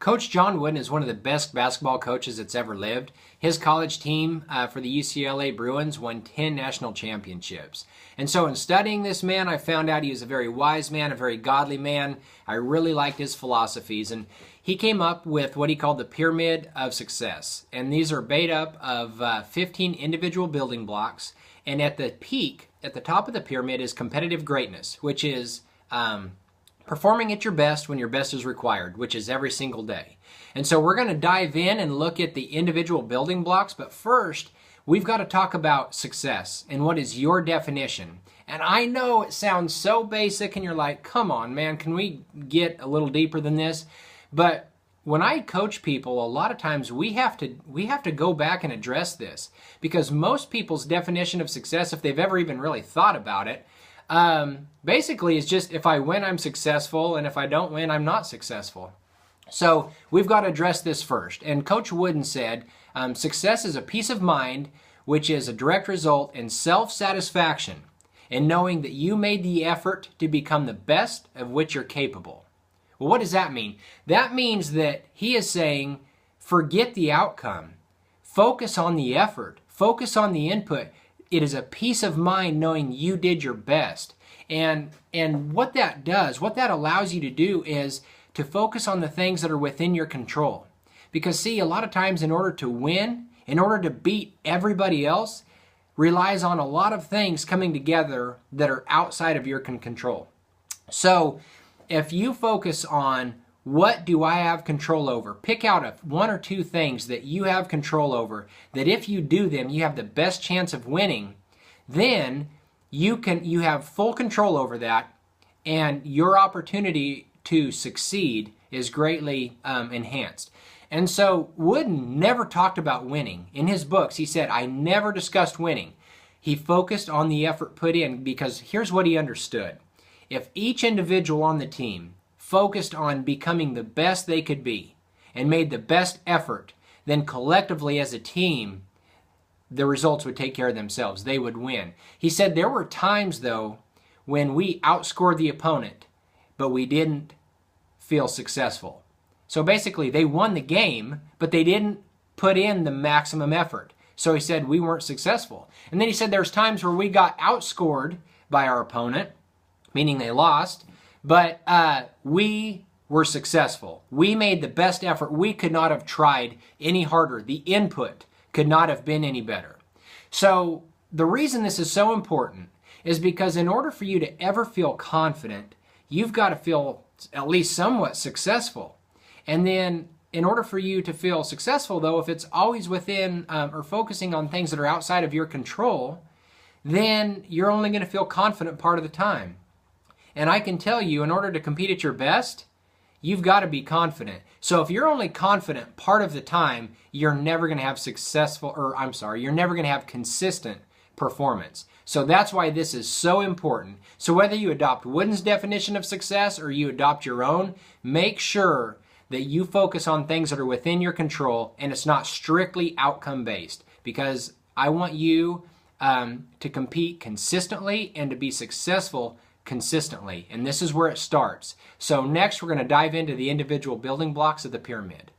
Coach John Wooden is one of the best basketball coaches that's ever lived. His college team for the UCLA Bruins won 10 national championships. And so in studying this man, I found out he was a very wise man, a very godly man. I really liked his philosophies. And he came up with what he called the pyramid of success. And these are made up of 15 individual building blocks. And at the peak, at the top of the pyramid, is competitive greatness, which is performing at your best when your best is required, which is every single day. And so we're going to dive in and look at the individual building blocks, but first, we've got to talk about success and what is your definition. And I know it sounds so basic and you're like, come on, man, can we get a little deeper than this? But when I coach people, a lot of times we have to go back and address this, because most people's definition of success, if they've ever even really thought about it, basically is just if I win, I'm successful, and if I don't win, I'm not successful. So we've got to address this first. And Coach Wooden said, success is a peace of mind, which is a direct result in self-satisfaction and knowing that you made the effort to become the best of which you're capable. Well, what does that mean? That means that he is saying, forget the outcome. Focus on the effort. Focus on the input. It is a peace of mind knowing you did your best. And what that does, what that allows you to do is to focus on the things that are within your control. Because see, a lot of times in order to win, in order to beat everybody else, relies on a lot of things coming together that are outside of your control. So if you focus on what do I have control over, pick out one or two things that you have control over, that if you do them, you have the best chance of winning, then you have full control over that, and your opportunity to succeed is greatly enhanced. And so Wooden never talked about winning. In his books, he said, I never discussed winning. He focused on the effort put in, because here's what he understood. If each individual on the team focused on becoming the best they could be and made the best effort, then collectively as a team, the results would take care of themselves. They would win. He said there were times, though, when we outscored the opponent, but we didn't feel successful. So basically, they won the game, but they didn't put in the maximum effort. So he said we weren't successful. And then he said there's times where we got outscored by our opponent, meaning they lost, but we were successful. We made the best effort. We could not have tried any harder. The input could not have been any better. So the reason this is so important is because in order for you to ever feel confident, you've got to feel at least somewhat successful. And then in order for you to feel successful, though, if it's always within or focusing on things that are outside of your control, then you're only going to feel confident part of the time. And I can tell you, in order to compete at your best, you've got to be confident. So if you're only confident part of the time, you're never going to have you're never going to have consistent performance. So that's why this is so important. So whether you adopt Wooden's definition of success or you adopt your own, make sure that you focus on things that are within your control and it's not strictly outcome based, because I want you to compete consistently and to be successful consistently. And this is where it starts. So next we're going to dive into the individual building blocks of the pyramid.